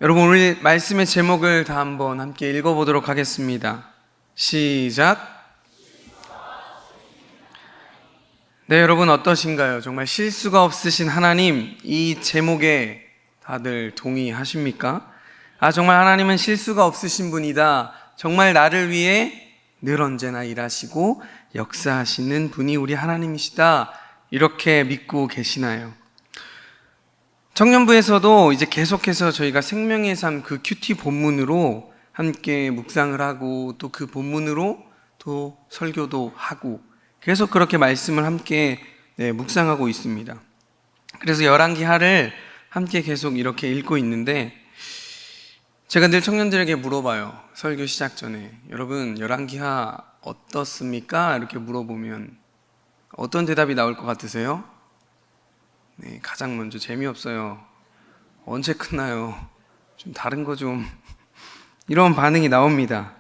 여러분, 오늘 말씀의 제목을 다 한번 함께 읽어보도록 하겠습니다. 시작. 네, 여러분 어떠신가요? 정말 실수가 없으신 하나님, 이 제목에 다들 동의하십니까? 정말 하나님은 실수가 없으신 분이다. 정말 나를 위해 늘 언제나 일하시고 역사하시는 분이 우리 하나님이시다. 이렇게 믿고 계시나요? 청년부에서도 이제 계속해서 저희가 생명의 삶 그 큐티 본문으로 함께 묵상을 하고 또 그 본문으로 또 설교도 하고 계속 그렇게 말씀을 함께 묵상하고 있습니다. 그래서 열왕기하를 함께 계속 이렇게 읽고 있는데, 제가 늘 청년들에게 물어봐요. 설교 시작 전에, 여러분 열왕기하 어떻습니까? 이렇게 물어보면 어떤 대답이 나올 것 같으세요? 네, 가장 먼저 재미없어요. 언제 끝나요? 좀 다른 거 좀. 이런 반응이 나옵니다.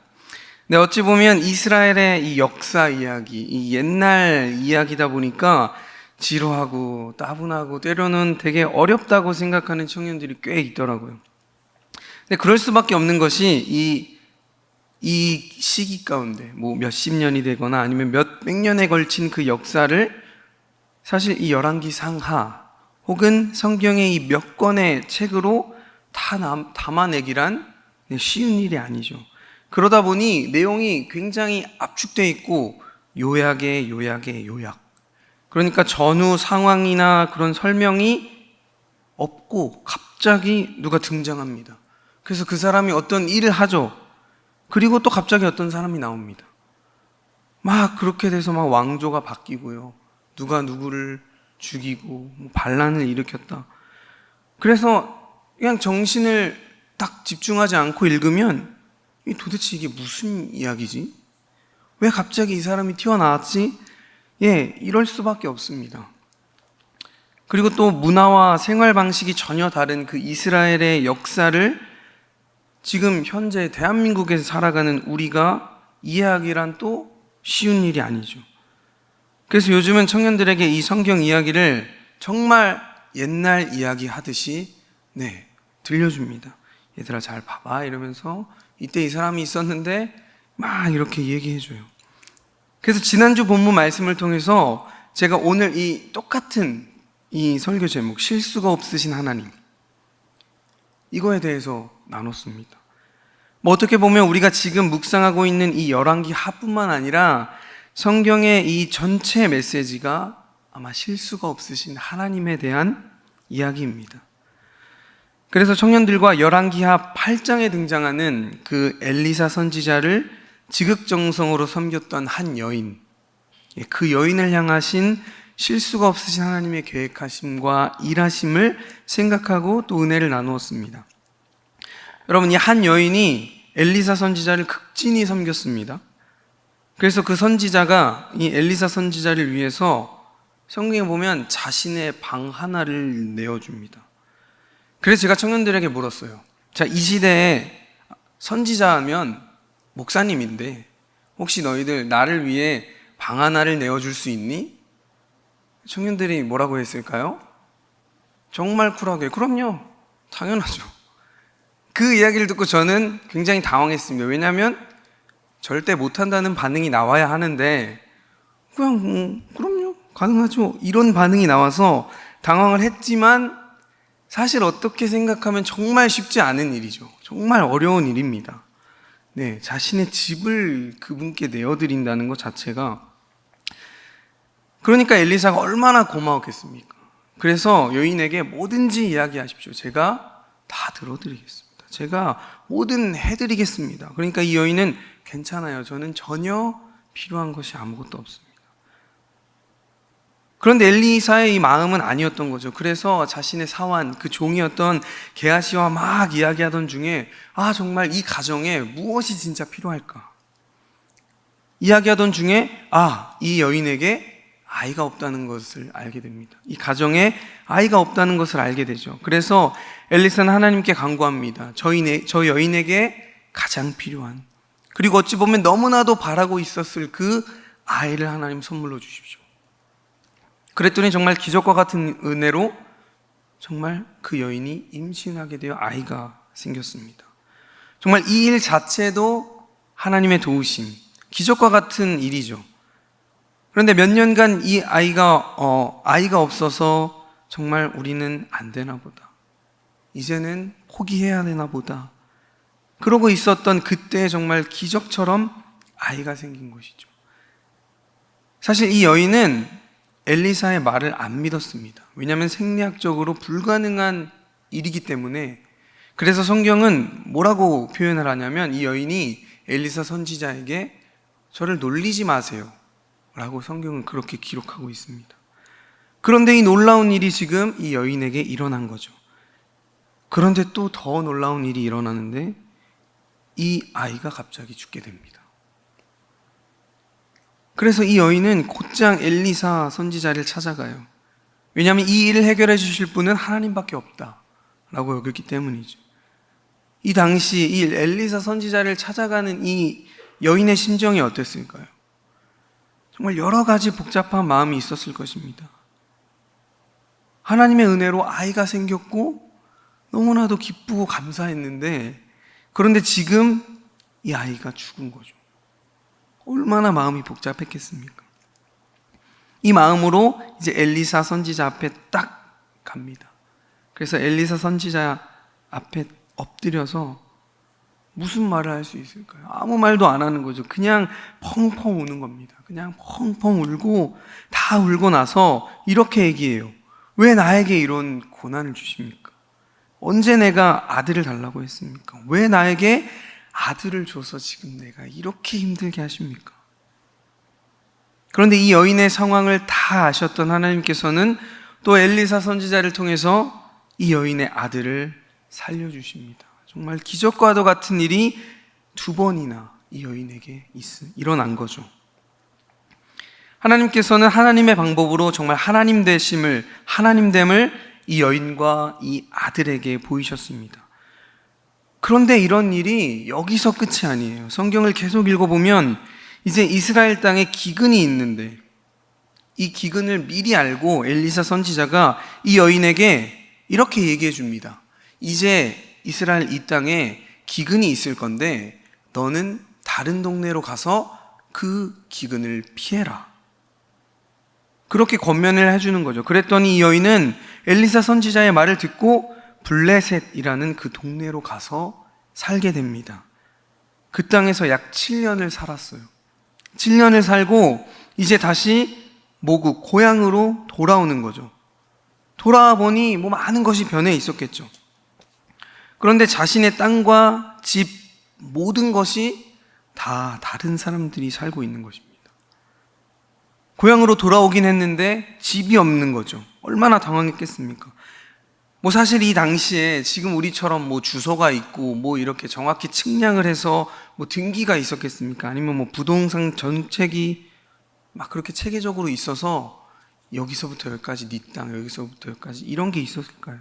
근데 어찌 보면 이스라엘의 이 역사 이야기, 이 옛날 이야기다 보니까 지루하고 따분하고 때로는 되게 어렵다고 생각하는 청년들이 꽤 있더라고요. 근데 그럴 수밖에 없는 것이 이 시기 가운데 뭐 몇십 년이 되거나 아니면 몇백 년에 걸친 그 역사를 사실 이 열왕기 상하 혹은 성경의 이 몇 권의 책으로 다 담아내기란 쉬운 일이 아니죠. 그러다 보니 내용이 굉장히 압축되어 있고 요약에 요약. 그러니까 전후 상황이나 그런 설명이 없고 갑자기 누가 등장합니다. 그래서 그 사람이 어떤 일을 하죠. 그리고 또 갑자기 어떤 사람이 나옵니다. 막 그렇게 돼서 막 왕조가 바뀌고요. 누가 누구를 죽이고 반란을 일으켰다. 그래서 그냥 정신을 딱 집중하지 않고 읽으면 도대체 이게 무슨 이야기지? 왜 갑자기 이 사람이 튀어나왔지? 이럴 수밖에 없습니다. 그리고 또 문화와 생활 방식이 전혀 다른 그 이스라엘의 역사를 지금 현재 대한민국에서 살아가는 우리가 이해하기란 또 쉬운 일이 아니죠. 그래서 요즘은 청년들에게 이 성경 이야기를 정말 옛날 이야기 하듯이 들려줍니다. 얘들아 잘 봐봐 이러면서 이때 이 사람이 있었는데 막 이렇게 얘기해줘요. 그래서 지난주 본문 말씀을 통해서 제가 오늘 이 똑같은 이 설교 제목, 실수가 없으신 하나님, 이거에 대해서 나눴습니다. 어떻게 보면 우리가 지금 묵상하고 있는 이 열왕기하뿐만 아니라 성경의 이 전체 메시지가 아마 실수가 없으신 하나님에 대한 이야기입니다. 그래서 청년들과 열왕기하 8장에 등장하는 그 엘리사 선지자를 지극정성으로 섬겼던 한 여인, 그 여인을 향하신 실수가 없으신 하나님의 계획하심과 일하심을 생각하고 또 은혜를 나누었습니다. 여러분, 이 한 여인이 엘리사 선지자를 극진히 섬겼습니다. 그래서 그 선지자가 이 엘리사 선지자를 위해서 성경에 보면 자신의 방 하나를 내어줍니다. 그래서 제가 청년들에게 물었어요. 자, 이 시대에 선지자하면 목사님인데 혹시 너희들 나를 위해 방 하나를 내어줄 수 있니? 청년들이 뭐라고 했을까요? 정말 쿨하게 그럼요, 당연하죠. 그 이야기를 듣고 저는 굉장히 당황했습니다. 왜냐하면 절대 못한다는 반응이 나와야 하는데 그냥 그럼요, 가능하죠, 이런 반응이 나와서 당황을 했지만 사실 어떻게 생각하면 정말 쉽지 않은 일이죠. 정말 어려운 일입니다. 자신의 집을 그분께 내어드린다는 것 자체가. 그러니까 엘리사가 얼마나 고마웠겠습니까? 그래서 여인에게 뭐든지 이야기하십시오. 제가 다 들어드리겠습니다. 제가 뭐든 해드리겠습니다. 그러니까 이 여인은 괜찮아요. 저는 전혀 필요한 것이 아무것도 없습니다. 그런데 엘리사의 이 마음은 아니었던 거죠. 그래서 자신의 사환, 그 종이었던 게하시와 막 이야기하던 중에 정말 이 가정에 무엇이 진짜 필요할까? 이야기하던 중에 이 여인에게 아이가 없다는 것을 알게 됩니다. 이 가정에 아이가 없다는 것을 알게 되죠. 그래서 엘리사는 하나님께 간구합니다. 저 여인에게 가장 필요한, 그리고 어찌 보면 너무나도 바라고 있었을 그 아이를 하나님 선물로 주십시오. 그랬더니 정말 기적과 같은 은혜로 정말 그 여인이 임신하게 되어 아이가 생겼습니다. 정말 이 일 자체도 하나님의 도우심, 기적과 같은 일이죠. 그런데 몇 년간 이 아이가 없어서 정말 우리는 안 되나 보다, 이제는 포기해야 되나 보다, 그러고 있었던 그때 정말 기적처럼 아이가 생긴 것이죠. 사실 이 여인은 엘리사의 말을 안 믿었습니다. 왜냐하면 생리학적으로 불가능한 일이기 때문에. 그래서 성경은 뭐라고 표현을 하냐면, 이 여인이 엘리사 선지자에게 저를 놀리지 마세요 라고 성경은 그렇게 기록하고 있습니다. 그런데 이 놀라운 일이 지금 이 여인에게 일어난 거죠. 그런데 또 더 놀라운 일이 일어나는데, 이 아이가 갑자기 죽게 됩니다. 그래서 이 여인은 곧장 엘리사 선지자를 찾아가요. 왜냐하면 이 일을 해결해 주실 분은 하나님밖에 없다라고 여겼기 때문이죠. 이 당시 이 엘리사 선지자를 찾아가는 이 여인의 심정이 어땠을까요? 정말 여러 가지 복잡한 마음이 있었을 것입니다. 하나님의 은혜로 아이가 생겼고 너무나도 기쁘고 감사했는데, 그런데 지금 이 아이가 죽은 거죠. 얼마나 마음이 복잡했겠습니까? 이 마음으로 이제 엘리사 선지자 앞에 딱 갑니다. 그래서 엘리사 선지자 앞에 엎드려서 무슨 말을 할 수 있을까요? 아무 말도 안 하는 거죠. 그냥 펑펑 우는 겁니다. 그냥 펑펑 울고, 다 울고 나서 이렇게 얘기해요. 왜 나에게 이런 고난을 주십니까? 언제 내가 아들을 달라고 했습니까? 왜 나에게 아들을 줘서 지금 내가 이렇게 힘들게 하십니까? 그런데 이 여인의 상황을 다 아셨던 하나님께서는 또 엘리사 선지자를 통해서 이 여인의 아들을 살려주십니다. 정말 기적과도 같은 일이 두 번이나 이 여인에게 일어난 거죠. 하나님께서는 하나님의 방법으로 정말 하나님됨을 이 여인과 이 아들에게 보이셨습니다. 그런데 이런 일이 여기서 끝이 아니에요. 성경을 계속 읽어보면 이제 이스라엘 땅에 기근이 있는데, 이 기근을 미리 알고 엘리사 선지자가 이 여인에게 이렇게 얘기해 줍니다. 이제 이스라엘 이 땅에 기근이 있을 건데 너는 다른 동네로 가서 그 기근을 피해라. 그렇게 권면을 해주는 거죠. 그랬더니 이 여인은 엘리사 선지자의 말을 듣고 블레셋이라는 그 동네로 가서 살게 됩니다. 그 땅에서 약 7년을 살았어요. 7년을 살고 이제 다시 모국, 고향으로 돌아오는 거죠. 돌아와 보니 많은 것이 변해 있었겠죠. 그런데 자신의 땅과 집, 모든 것이 다 다른 사람들이 살고 있는 것입니다. 고향으로 돌아오긴 했는데 집이 없는 거죠. 얼마나 당황했겠습니까? 사실 이 당시에 지금 우리처럼 주소가 있고 이렇게 정확히 측량을 해서 등기가 있었겠습니까? 아니면 부동산 정책이 막 그렇게 체계적으로 있어서 여기서부터 여기까지 네 땅, 여기서부터 여기까지 이런 게 있었을까요?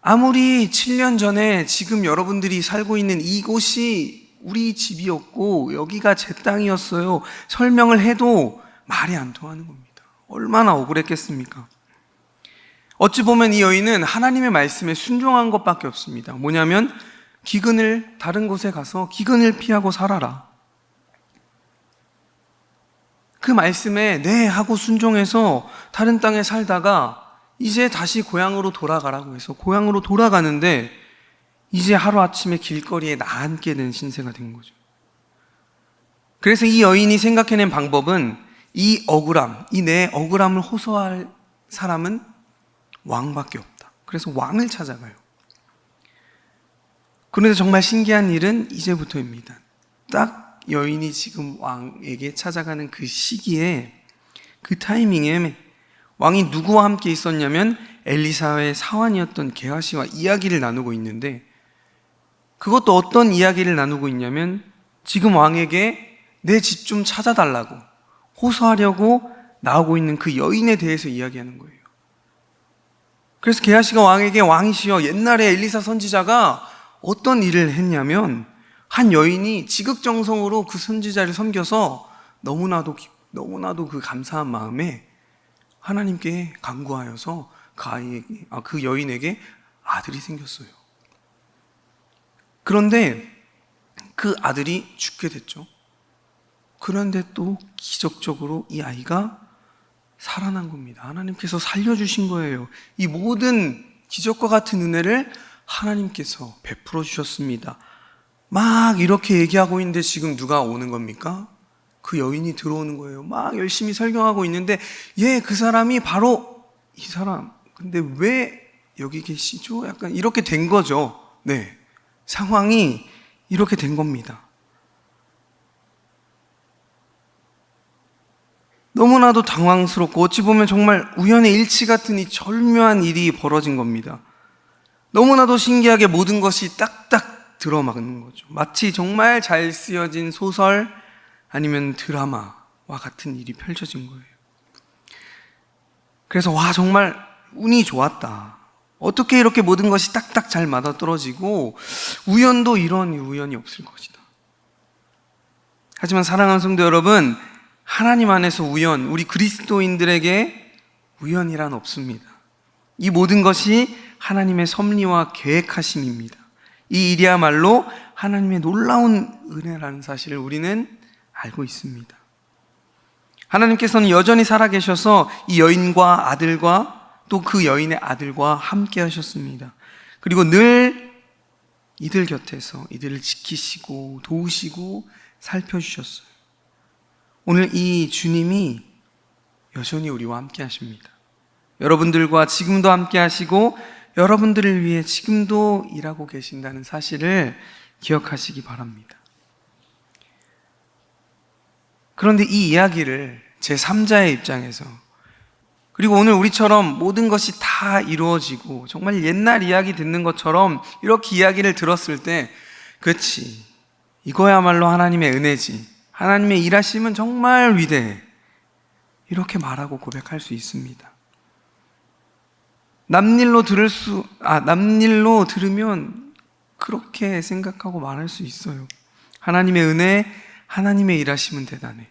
아무리 7년 전에 지금 여러분들이 살고 있는 이곳이 우리 집이었고 여기가 제 땅이었어요, 설명을 해도 말이 안 통하는 겁니다. 얼마나 억울했겠습니까? 어찌 보면 이 여인은 하나님의 말씀에 순종한 것밖에 없습니다. 뭐냐면 기근을, 다른 곳에 가서 기근을 피하고 살아라, 그 말씀에 네 하고 순종해서 다른 땅에 살다가 이제 다시 고향으로 돌아가라고 해서 고향으로 돌아가는데, 이제 하루아침에 길거리에 나앉게 된 신세가 된 거죠. 그래서 이 여인이 생각해낸 방법은, 이 억울함, 이 내 억울함을 호소할 사람은 왕밖에 없다. 그래서 왕을 찾아가요. 그런데 정말 신기한 일은 이제부터입니다. 딱 여인이 지금 왕에게 찾아가는 그 시기에, 그 타이밍에 왕이 누구와 함께 있었냐면 엘리사의 사환이었던 게하시와 이야기를 나누고 있는데, 그것도 어떤 이야기를 나누고 있냐면 지금 왕에게 내 집 좀 찾아달라고 호소하려고 나오고 있는 그 여인에 대해서 이야기하는 거예요. 그래서 게하시가 왕에게, 왕이시여, 옛날에 엘리사 선지자가 어떤 일을 했냐면 한 여인이 지극정성으로 그 선지자를 섬겨서 너무나도 그 감사한 마음에 하나님께 간구하여서 그 여인에게 아들이 생겼어요. 그런데 그 아들이 죽게 됐죠. 그런데 또 기적적으로 이 아이가 살아난 겁니다. 하나님께서 살려주신 거예요. 이 모든 기적과 같은 은혜를 하나님께서 베풀어 주셨습니다. 막 이렇게 얘기하고 있는데 지금 누가 오는 겁니까? 그 여인이 들어오는 거예요. 막 열심히 설교하고 있는데 그 사람이 바로 이 사람. 근데 왜 여기 계시죠? 약간 이렇게 된 거죠. 네, 상황이 이렇게 된 겁니다. 너무나도 당황스럽고 어찌 보면 정말 우연의 일치 같은 이 절묘한 일이 벌어진 겁니다. 너무나도 신기하게 모든 것이 딱딱 들어맞는 거죠. 마치 정말 잘 쓰여진 소설 아니면 드라마와 같은 일이 펼쳐진 거예요. 그래서 정말 운이 좋았다. 어떻게 이렇게 모든 것이 딱딱 잘 맞아떨어지고 우연도 이런 우연이 없을 것이다. 하지만 사랑하는 성도 여러분, 하나님 안에서 우연, 우리 그리스도인들에게 우연이란 없습니다. 이 모든 것이 하나님의 섭리와 계획하심입니다. 이 일이야말로 하나님의 놀라운 은혜라는 사실을 우리는 알고 있습니다. 하나님께서는 여전히 살아계셔서 이 여인과 아들과 또 그 여인의 아들과 함께 하셨습니다. 그리고 늘 이들 곁에서 이들을 지키시고 도우시고 살펴주셨어요. 오늘 이 주님이 여전히 우리와 함께 하십니다. 여러분들과 지금도 함께 하시고 여러분들을 위해 지금도 일하고 계신다는 사실을 기억하시기 바랍니다. 그런데 이 이야기를 제3자의 입장에서, 그리고 오늘 우리처럼 모든 것이 다 이루어지고 정말 옛날 이야기 듣는 것처럼 이렇게 이야기를 들었을 때, 그렇지, 이거야말로 하나님의 은혜지, 하나님의 일하심은 정말 위대해, 이렇게 말하고 고백할 수 있습니다. 남일로 들으면 그렇게 생각하고 말할 수 있어요. 하나님의 은혜, 하나님의 일하심은 대단해.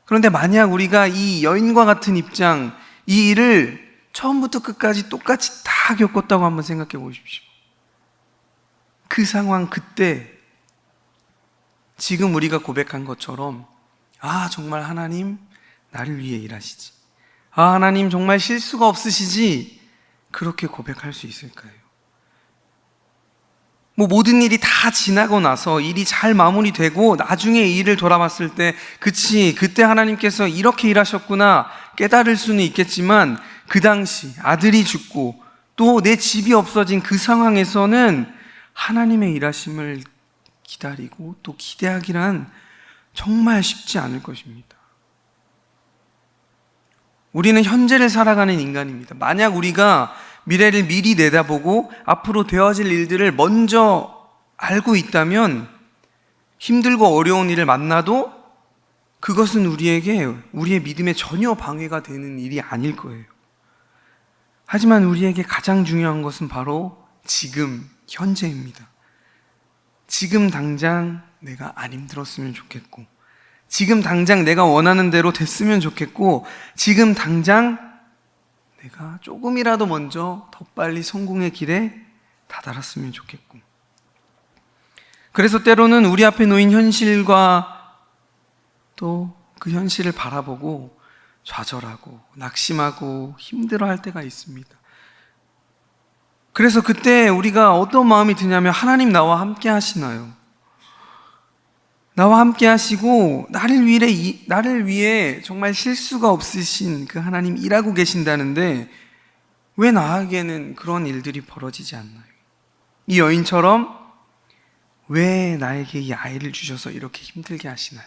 그런데 만약 우리가 이 여인과 같은 입장, 이 일을 처음부터 끝까지 똑같이 다 겪었다고 한번 생각해 보십시오. 그 상황, 그때 지금 우리가 고백한 것처럼 정말 하나님 나를 위해 일하시지, 하나님 정말 실수가 없으시지, 그렇게 고백할 수 있을까요? 모든 일이 다 지나고 나서 일이 잘 마무리되고 나중에 이 일을 돌아봤을 때, 그치, 그때 하나님께서 이렇게 일하셨구나 깨달을 수는 있겠지만, 그 당시 아들이 죽고 또 내 집이 없어진 그 상황에서는 하나님의 일하심을 기다리고 또 기대하기란 정말 쉽지 않을 것입니다. 우리는 현재를 살아가는 인간입니다. 만약 우리가 미래를 미리 내다보고 앞으로 되어질 일들을 먼저 알고 있다면 힘들고 어려운 일을 만나도 그것은 우리의 믿음에 전혀 방해가 되는 일이 아닐 거예요. 하지만 우리에게 가장 중요한 것은 바로 지금, 현재입니다. 지금 당장 내가 안 힘들었으면 좋겠고, 지금 당장 내가 원하는 대로 됐으면 좋겠고, 지금 당장 내가 조금이라도 먼저 더 빨리 성공의 길에 다다랐으면 좋겠고. 그래서 때로는 우리 앞에 놓인 현실과 또 그 현실을 바라보고 좌절하고 낙심하고 힘들어할 때가 있습니다. 그래서 그때 우리가 어떤 마음이 드냐면, 하나님 나와 함께 하시나요? 나와 함께 하시고 나를 위해 정말 실수가 없으신 그 하나님 일하고 계신다는데 왜 나에게는 그런 일들이 벌어지지 않나요? 이 여인처럼 왜 나에게 이 아이를 주셔서 이렇게 힘들게 하시나요?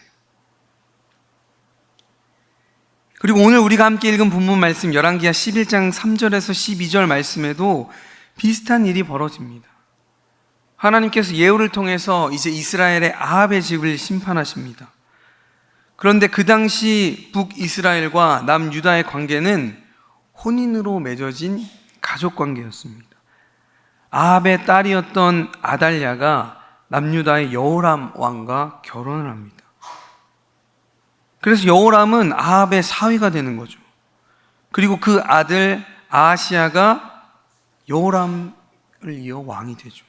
그리고 오늘 우리가 함께 읽은 본문 말씀 열왕기하 11장 3절에서 12절 말씀에도 비슷한 일이 벌어집니다. 하나님께서 예후를 통해서 이제 이스라엘의 아합의 집을 심판하십니다. 그런데 그 당시 북이스라엘과 남유다의 관계는 혼인으로 맺어진 가족 관계였습니다. 아합의 딸이었던 아달랴가 남유다의 여호람 왕과 결혼을 합니다. 그래서 여호람은 아합의 사위가 되는 거죠. 그리고 그 아들 아하시야가 여호람을 이어 왕이 되죠.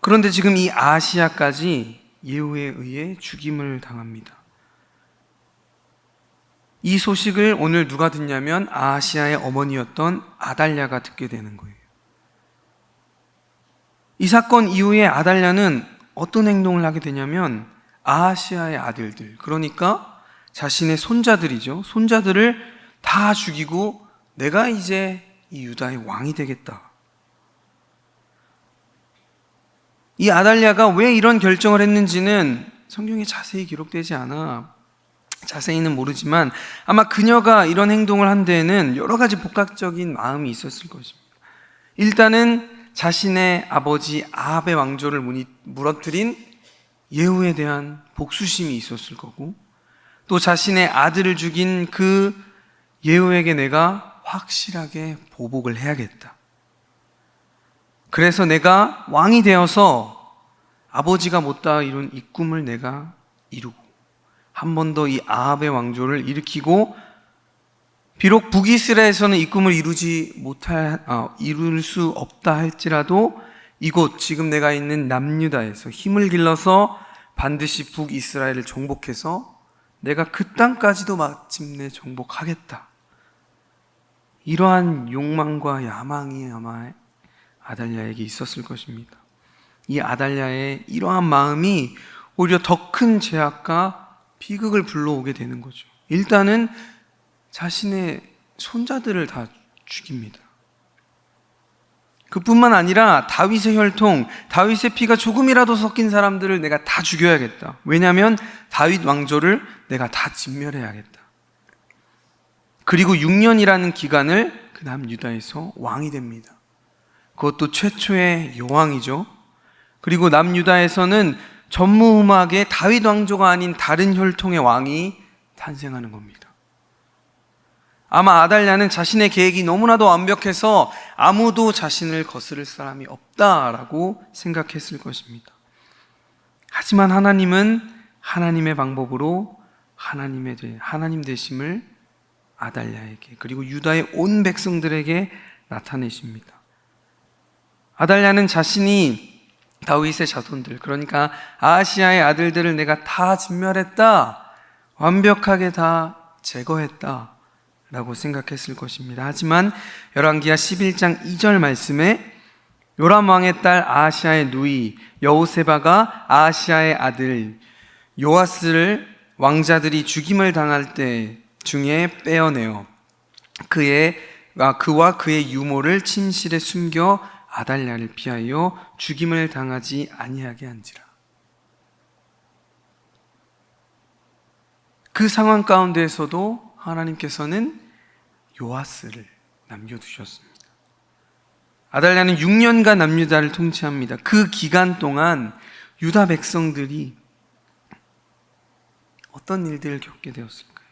그런데 지금 이 아하시야까지 예후에 의해 죽임을 당합니다. 이 소식을 오늘 누가 듣냐면 아하시야의 어머니였던 아달랴가 듣게 되는 거예요. 이 사건 이후에 아달랴는 어떤 행동을 하게 되냐면 아하시야의 아들들, 그러니까 자신의 손자들이죠. 손자들을 다 죽이고 내가 이제 이 유다의 왕이 되겠다. 이 아달랴가 왜 이런 결정을 했는지는 성경에 자세히 기록되지 않아 자세히는 모르지만 아마 그녀가 이런 행동을 한 데에는 여러 가지 복합적인 마음이 있었을 것입니다. 일단은 자신의 아버지 아합의 왕조를 무너뜨린 예후에 대한 복수심이 있었을 거고, 또 자신의 아들을 죽인 그 예후에게 내가 확실하게 보복을 해야겠다. 그래서 내가 왕이 되어서 아버지가 못다 이룬 이 꿈을 내가 이루고 한 번 더 이 아합의 왕조를 일으키고, 비록 북이스라엘에서는 이 꿈을 이룰 수 없다 할지라도 이곳 지금 내가 있는 남유다에서 힘을 길러서 반드시 북이스라엘을 정복해서 내가 그 땅까지도 마침내 정복하겠다. 이러한 욕망과 야망이 아마 아달랴에게 있었을 것입니다. 이 아달랴의 이러한 마음이 오히려 더 큰 죄악과 비극을 불러오게 되는 거죠. 일단은 자신의 손자들을 다 죽입니다. 그뿐만 아니라 다윗의 혈통, 다윗의 피가 조금이라도 섞인 사람들을 내가 다 죽여야겠다. 왜냐하면 다윗 왕조를 내가 다 진멸해야겠다. 그리고 6년이라는 기간을 그 남유다에서 왕이 됩니다. 그것도 최초의 여왕이죠. 그리고 남유다에서는 전무후무하게 다윗 왕조가 아닌 다른 혈통의 왕이 탄생하는 겁니다. 아마 아달랴는 자신의 계획이 너무나도 완벽해서 아무도 자신을 거스를 사람이 없다라고 생각했을 것입니다. 하지만 하나님은 하나님의 방법으로 하나님 되심을 아달랴에게, 그리고 유다의 온 백성들에게 나타내십니다. 아달랴는 자신이 다윗의 자손들, 그러니까 아하시야의 아들들을 내가 다 진멸했다, 완벽하게 다 제거했다 라고 생각했을 것입니다. 하지만 열왕기하 11장 2절 말씀에 요람 왕의 딸 아하시야의 누이 여호세바가 아하시야의 아들 요아스를 왕자들이 죽임을 당할 때 중에 빼어내어 그와 그의 유모를 침실에 숨겨 아달랴를 피하여 죽임을 당하지 아니하게 한지라. 그 상황 가운데에서도 하나님께서는 요아스를 남겨두셨습니다. 아달랴는 6년간 남유다를 통치합니다. 그 기간 동안 유다 백성들이 어떤 일들을 겪게 되었을까요?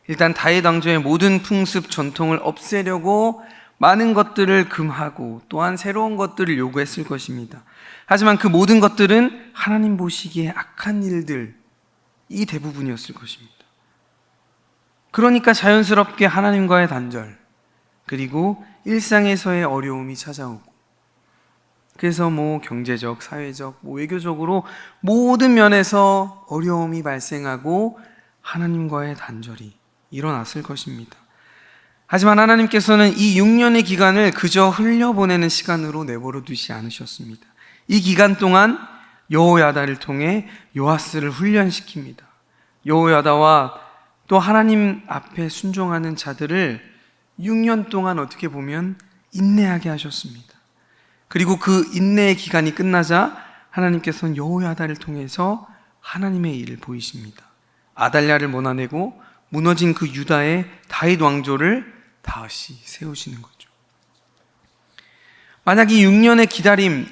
일단 다윗 왕조의 모든 풍습 전통을 없애려고 많은 것들을 금하고 또한 새로운 것들을 요구했을 것입니다. 하지만 그 모든 것들은 하나님 보시기에 악한 일들이 대부분이었을 것입니다. 그러니까 자연스럽게 하나님과의 단절, 그리고 일상에서의 어려움이 찾아오고, 그래서 경제적, 사회적, 외교적으로 모든 면에서 어려움이 발생하고 하나님과의 단절이 일어났을 것입니다. 하지만 하나님께서는 이 6년의 기간을 그저 흘려보내는 시간으로 내버려 두지 않으셨습니다. 이 기간 동안 여호야다를 통해 요아스를 훈련시킵니다. 여호야다와 또 하나님 앞에 순종하는 자들을 6년 동안 어떻게 보면 인내하게 하셨습니다. 그리고 그 인내의 기간이 끝나자 하나님께서는 여호야다를 통해서 하나님의 일을 보이십니다. 아달랴를 몰아내고 무너진 그 유다의 다윗 왕조를 다시 세우시는 거죠. 만약 이 6년의 기다림,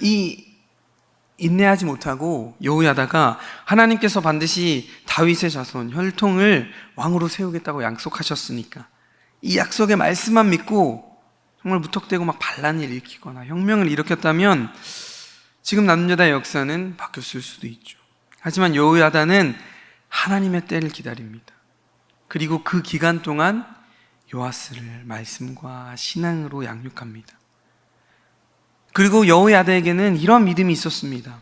인내하지 못하고 여호야다가 하나님께서 반드시 다윗의 자손, 혈통을 왕으로 세우겠다고 약속하셨으니까 이 약속의 말씀만 믿고 정말 무턱대고 반란을 일으키거나 혁명을 일으켰다면 지금 남유다의 역사는 바뀌었을 수도 있죠. 하지만 여호야다는 하나님의 때를 기다립니다. 그리고 그 기간 동안 요아스를 말씀과 신앙으로 양육합니다. 그리고 여호야다에게는 이런 믿음이 있었습니다.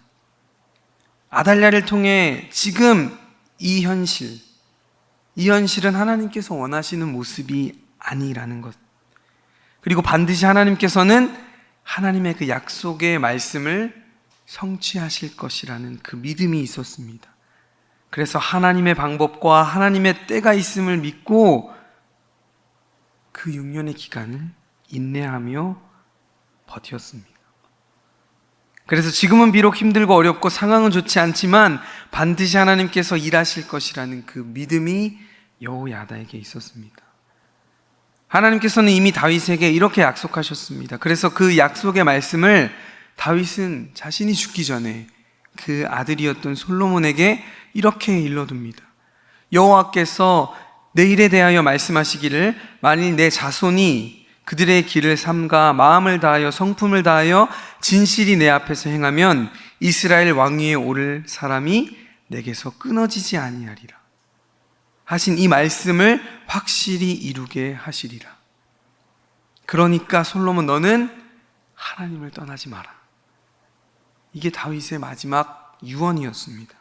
아달랴를 통해 지금 이 현실은 하나님께서 원하시는 모습이 아니라는 것. 그리고 반드시 하나님께서는 하나님의 그 약속의 말씀을 성취하실 것이라는 그 믿음이 있었습니다. 그래서 하나님의 방법과 하나님의 때가 있음을 믿고 그 6년의 기간을 인내하며 버텼습니다. 그래서 지금은 비록 힘들고 어렵고 상황은 좋지 않지만 반드시 하나님께서 일하실 것이라는 그 믿음이 여호야다에게 있었습니다. 하나님께서는 이미 다윗에게 이렇게 약속하셨습니다. 그래서 그 약속의 말씀을 다윗은 자신이 죽기 전에 그 아들이었던 솔로몬에게 이렇게 일러둡니다. 여호와께서 내 일에 대하여 말씀하시기를 만일 내 자손이 그들의 길을 삼가 마음을 다하여 성품을 다하여 진실이 내 앞에서 행하면 이스라엘 왕위에 오를 사람이 내게서 끊어지지 아니하리라 하신 이 말씀을 확실히 이루게 하시리라. 그러니까 솔로몬 너는 하나님을 떠나지 마라. 이게 다윗의 마지막 유언이었습니다.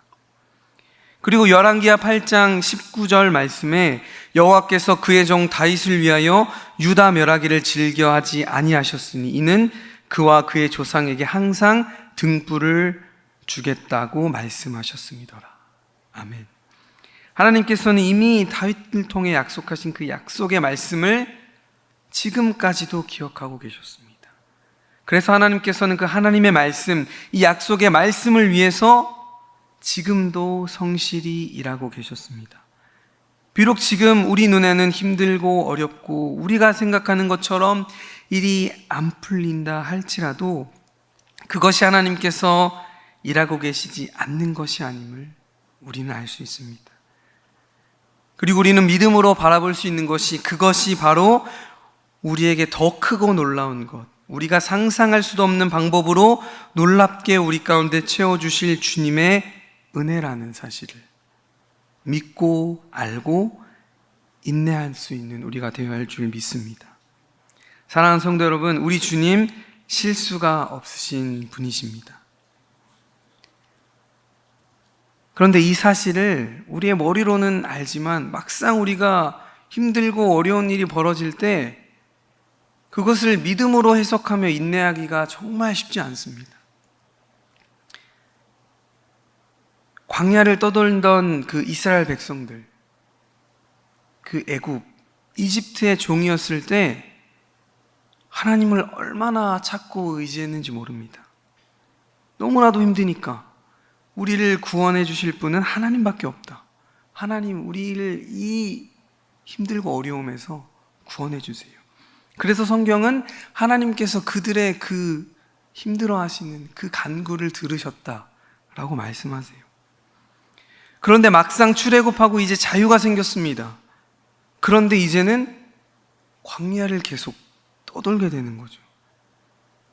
그리고 열왕기하 8장 19절 말씀에 여호와께서 그의 종 다윗을 위하여 유다 멸하기를 즐겨하지 아니하셨으니 이는 그와 그의 조상에게 항상 등불을 주겠다고 말씀하셨음이더라. 아멘. 하나님께서는 이미 다윗을 통해 약속하신 그 약속의 말씀을 지금까지도 기억하고 계셨습니다. 그래서 하나님께서는 그 하나님의 말씀, 이 약속의 말씀을 위해서 지금도 성실히 일하고 계셨습니다. 비록 지금 우리 눈에는 힘들고 어렵고 우리가 생각하는 것처럼 일이 안 풀린다 할지라도 그것이 하나님께서 일하고 계시지 않는 것이 아님을 우리는 알 수 있습니다. 그리고 우리는 믿음으로 바라볼 수 있는 것이 그것이 바로 우리에게 더 크고 놀라운 것, 우리가 상상할 수도 없는 방법으로 놀랍게 우리 가운데 채워주실 주님의 은혜라는 사실을 믿고 알고 인내할 수 있는 우리가 되어야 할 줄 믿습니다. 사랑하는 성도 여러분, 우리 주님 실수가 없으신 분이십니다. 그런데 이 사실을 우리의 머리로는 알지만 막상 우리가 힘들고 어려운 일이 벌어질 때 그것을 믿음으로 해석하며 인내하기가 정말 쉽지 않습니다. 광야를 떠돌던 그 이스라엘 백성들, 그 애굽, 이집트의 종이었을 때 하나님을 얼마나 찾고 의지했는지 모릅니다. 너무나도 힘드니까 우리를 구원해 주실 분은 하나님밖에 없다. 하나님, 우리를 이 힘들고 어려움에서 구원해 주세요. 그래서 성경은 하나님께서 그들의 그 힘들어하시는 그 간구를 들으셨다라고 말씀하세요. 그런데 막상 출애굽하고 이제 자유가 생겼습니다. 그런데 이제는 광야를 계속 떠돌게 되는 거죠.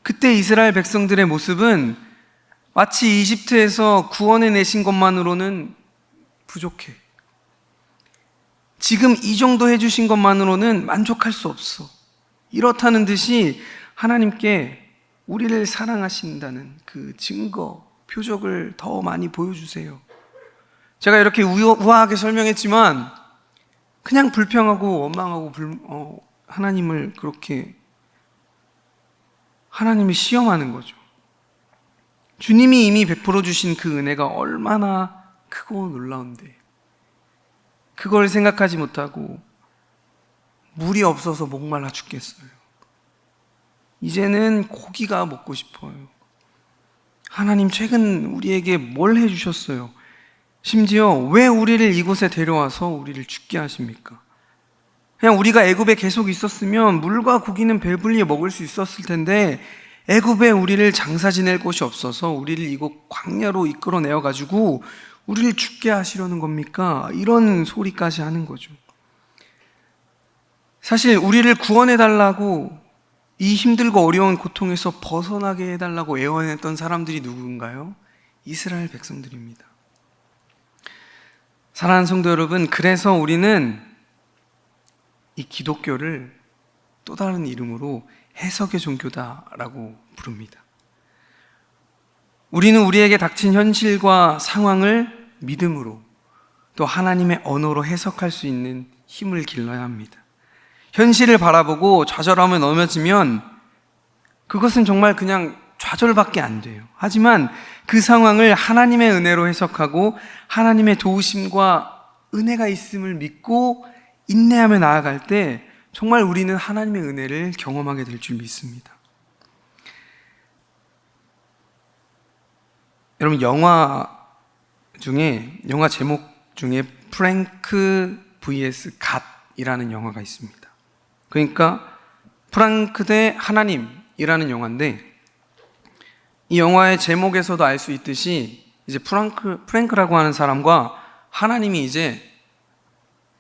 그때 이스라엘 백성들의 모습은 마치 이집트에서 구원해 내신 것만으로는 부족해. 지금 이 정도 해주신 것만으로는 만족할 수 없어. 이렇다는 듯이 하나님께 우리를 사랑하신다는 그 증거, 표적을 더 많이 보여주세요. 제가 이렇게 우아하게 설명했지만 그냥 불평하고 원망하고 하나님을 그렇게 하나님을 시험하는 거죠. 주님이 이미 베풀어 주신 그 은혜가 얼마나 크고 놀라운데 그걸 생각하지 못하고 물이 없어서 목말라 죽겠어요. 이제는 고기가 먹고 싶어요. 하나님 최근 우리에게 뭘 해주셨어요? 심지어 왜 우리를 이곳에 데려와서 우리를 죽게 하십니까? 그냥 우리가 애굽에 계속 있었으면 물과 고기는 배불리 먹을 수 있었을 텐데 애굽에 우리를 장사 지낼 곳이 없어서 우리를 이곳 광야로 이끌어내어가지고 우리를 죽게 하시려는 겁니까? 이런 소리까지 하는 거죠. 사실 우리를 구원해달라고 이 힘들고 어려운 고통에서 벗어나게 해달라고 애원했던 사람들이 누군가요? 이스라엘 백성들입니다. 사랑하는 성도 여러분, 그래서 우리는 이 기독교를 또 다른 이름으로 해석의 종교다라고 부릅니다. 우리는 우리에게 닥친 현실과 상황을 믿음으로 또 하나님의 언어로 해석할 수 있는 힘을 길러야 합니다. 현실을 바라보고 좌절함을 넘어지면 그것은 정말 그냥 좌절밖에 안 돼요. 하지만 그 상황을 하나님의 은혜로 해석하고 하나님의 도우심과 은혜가 있음을 믿고 인내하며 나아갈 때 정말 우리는 하나님의 은혜를 경험하게 될 줄 믿습니다. 여러분, 영화 제목 중에 프랭크 vs 갓이라는 영화가 있습니다. 그러니까 프랑크 대 하나님이라는 영화인데, 이 영화의 제목에서도 알 수 있듯이 이제 프랭크라고 하는 사람과 하나님이 이제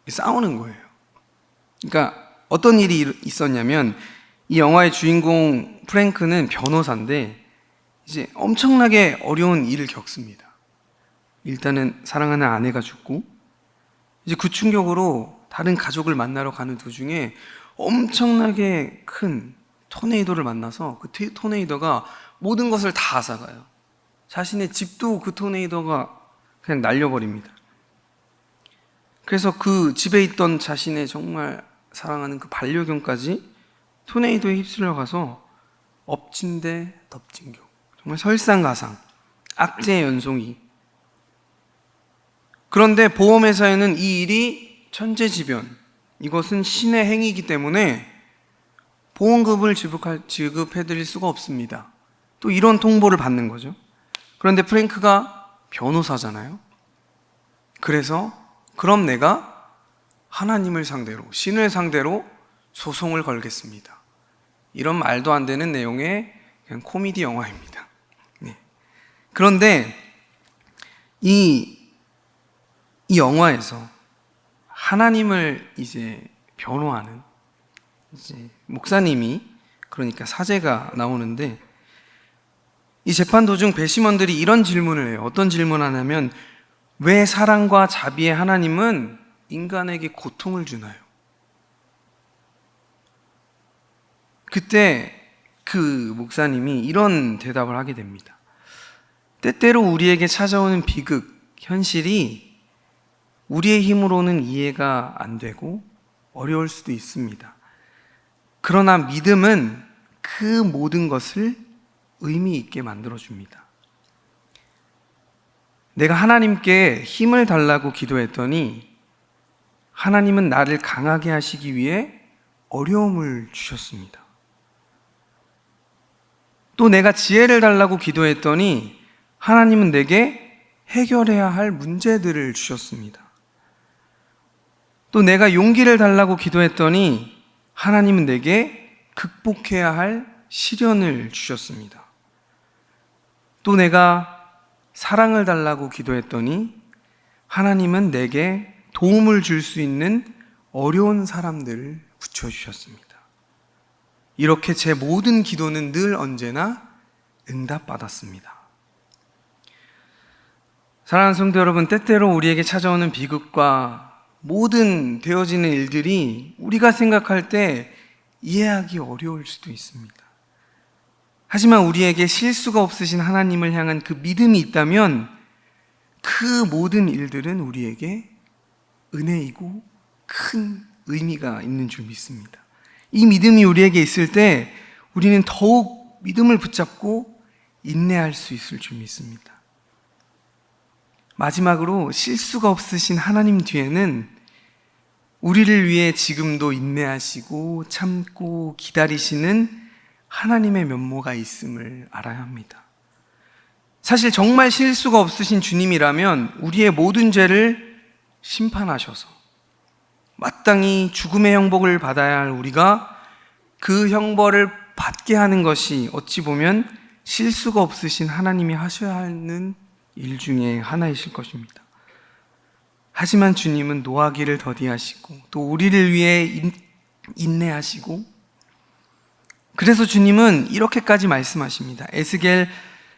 싸우는 거예요. 그러니까 어떤 일이 있었냐면, 이 영화의 주인공 프랭크는 변호사인데 이제 엄청나게 어려운 일을 겪습니다. 일단은 사랑하는 아내가 죽고, 이제 그 충격으로 다른 가족을 만나러 가는 도중에 엄청나게 큰 토네이도를 만나서 그 토네이도가 모든 것을 다 앗아가요. 자신의 집도 그 토네이도가 그냥 날려버립니다. 그래서 그 집에 있던 자신의 정말 사랑하는 그 반려견까지 토네이도에 휩쓸려 가서 엎친 데 덮친 격, 정말 설상가상, 악재의 연속이. 그런데 보험회사에는 이 일이 천재지변, 이것은 신의 행위이기 때문에 보험금을 지급해드릴 수가 없습니다. 또 이런 통보를 받는 거죠. 그런데 프랭크가 변호사잖아요. 그래서 그럼 내가 하나님을 상대로, 신을 상대로 소송을 걸겠습니다. 이런 말도 안 되는 내용의 그냥 코미디 영화입니다. 네. 그런데 이 영화에서 하나님을 이제 변호하는 이제 목사님이, 그러니까 사제가 나오는데, 이 재판 도중 배심원들이 이런 질문을 해요. 어떤 질문을 하냐면, 왜 사랑과 자비의 하나님은 인간에게 고통을 주나요? 그때 그 목사님이 이런 대답을 하게 됩니다. 때때로 우리에게 찾아오는 비극, 현실이 우리의 힘으로는 이해가 안 되고 어려울 수도 있습니다. 그러나 믿음은 그 모든 것을 의미 있게 만들어줍니다. 내가 하나님께 힘을 달라고 기도했더니 하나님은 나를 강하게 하시기 위해 어려움을 주셨습니다. 또 내가 지혜를 달라고 기도했더니 하나님은 내게 해결해야 할 문제들을 주셨습니다. 또 내가 용기를 달라고 기도했더니 하나님은 내게 극복해야 할 시련을 주셨습니다. 또 내가 사랑을 달라고 기도했더니 하나님은 내게 도움을 줄 수 있는 어려운 사람들을 붙여주셨습니다. 이렇게 제 모든 기도는 늘 언제나 응답받았습니다. 사랑하는 성도 여러분, 때때로 우리에게 찾아오는 비극과 모든 되어지는 일들이 우리가 생각할 때 이해하기 어려울 수도 있습니다. 하지만 우리에게 실수가 없으신 하나님을 향한 그 믿음이 있다면 그 모든 일들은 우리에게 은혜이고 큰 의미가 있는 줄 믿습니다. 이 믿음이 우리에게 있을 때 우리는 더욱 믿음을 붙잡고 인내할 수 있을 줄 믿습니다. 마지막으로, 실수가 없으신 하나님 뒤에는 우리를 위해 지금도 인내하시고 참고 기다리시는 하나님의 면모가 있음을 알아야 합니다. 사실 정말 실수가 없으신 주님이라면 우리의 모든 죄를 심판하셔서 마땅히 죽음의 형벌을 받아야 할 우리가 그 형벌을 받게 하는 것이 어찌 보면 실수가 없으신 하나님이 하셔야 하는 일 중에 하나이실 것입니다. 하지만 주님은 노하기를 더디하시고 또 우리를 위해 인내하시고, 그래서 주님은 이렇게까지 말씀하십니다. 에스겔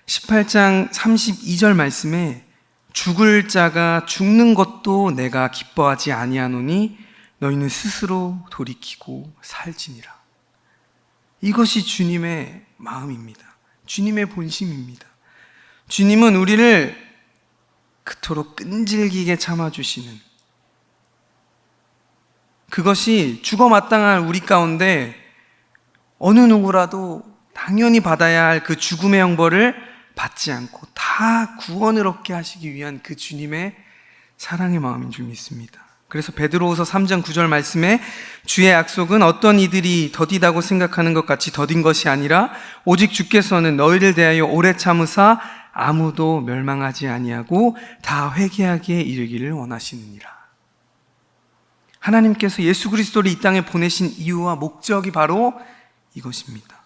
18장 32절 말씀에 죽을 자가 죽는 것도 내가 기뻐하지 아니하노니 너희는 스스로 돌이키고 살지니라. 이것이 주님의 마음입니다. 주님의 본심입니다. 주님은 우리를 그토록 끈질기게 참아주시는, 그것이 죽어 마땅할 우리 가운데 어느 누구라도 당연히 받아야 할 그 죽음의 형벌을 받지 않고 다 구원을 얻게 하시기 위한 그 주님의 사랑의 마음인 줄 믿습니다. 그래서 베드로후서 3장 9절 말씀에 주의 약속은 어떤 이들이 더디다고 생각하는 것 같이 더딘 것이 아니라 오직 주께서는 너희를 대하여 오래 참으사 아무도 멸망하지 아니하고 다 회개하기에 이르기를 원하시느니라. 하나님께서 예수 그리스도를 이 땅에 보내신 이유와 목적이 바로 이것입니다.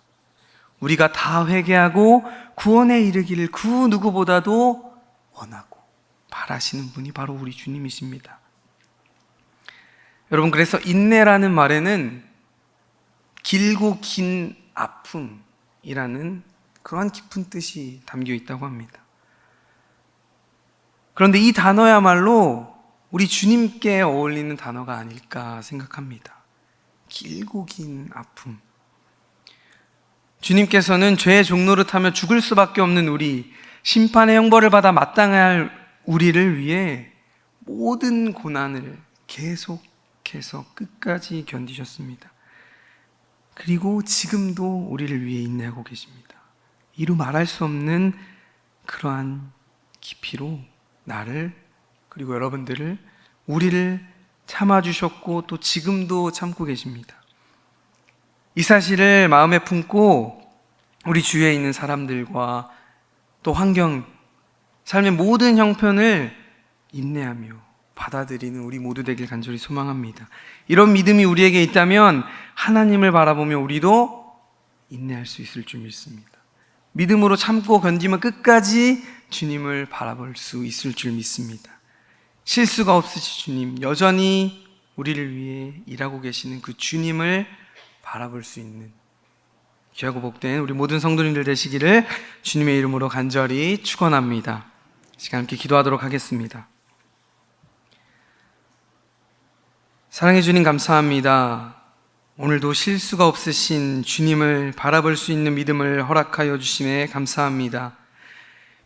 우리가 다 회개하고 구원에 이르기를 그 누구보다도 원하고 바라시는 분이 바로 우리 주님이십니다. 여러분, 그래서 인내라는 말에는 길고 긴 아픔이라는 그러한 깊은 뜻이 담겨 있다고 합니다. 그런데 이 단어야말로 우리 주님께 어울리는 단어가 아닐까 생각합니다. 길고 긴 아픔. 주님께서는 죄의 종로를 타며 죽을 수밖에 없는 우리, 심판의 형벌을 받아 마땅할 우리를 위해 모든 고난을 계속해서 끝까지 견디셨습니다. 그리고 지금도 우리를 위해 인내하고 계십니다. 이루 말할 수 없는 그러한 깊이로 나를, 그리고 여러분들을, 우리를 참아주셨고 또 지금도 참고 계십니다. 이 사실을 마음에 품고 우리 주위에 있는 사람들과 또 환경, 삶의 모든 형편을 인내하며 받아들이는 우리 모두 되길 간절히 소망합니다. 이런 믿음이 우리에게 있다면 하나님을 바라보며 우리도 인내할 수 있을 줄 믿습니다. 믿음으로 참고 견디면 끝까지 주님을 바라볼 수 있을 줄 믿습니다. 실수가 없으신 주님, 여전히 우리를 위해 일하고 계시는 그 주님을 바라볼 수 있는 귀하고 복된 우리 모든 성도님들 되시기를 주님의 이름으로 간절히 축원합니다. 시간 함께 기도하도록 하겠습니다. 사랑해 주님 감사합니다. 오늘도 실수가 없으신 주님을 바라볼 수 있는 믿음을 허락하여 주심에 감사합니다.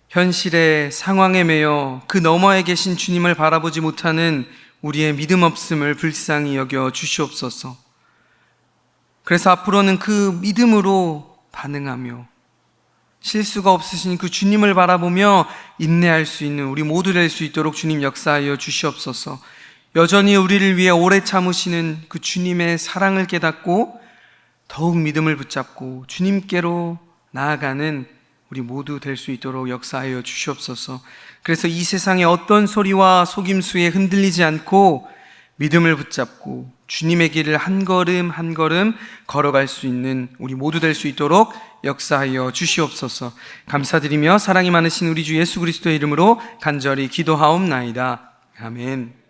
현실의 상황에 매여 그 너머에 계신 주님을 바라보지 못하는 우리의 믿음 없음을 불쌍히 여겨 주시옵소서. 그래서 앞으로는 그 믿음으로 반응하며 실수가 없으신 그 주님을 바라보며 인내할 수 있는 우리 모두 될 수 있도록 주님 역사하여 주시옵소서. 여전히 우리를 위해 오래 참으시는 그 주님의 사랑을 깨닫고 더욱 믿음을 붙잡고 주님께로 나아가는 우리 모두 될 수 있도록 역사하여 주시옵소서. 그래서 이 세상의 어떤 소리와 속임수에 흔들리지 않고 믿음을 붙잡고 주님의 길을 한 걸음 한 걸음 걸어갈 수 있는 우리 모두 될 수 있도록 역사하여 주시옵소서. 감사드리며 사랑이 많으신 우리 주 예수 그리스도의 이름으로 간절히 기도하옵나이다. 아멘.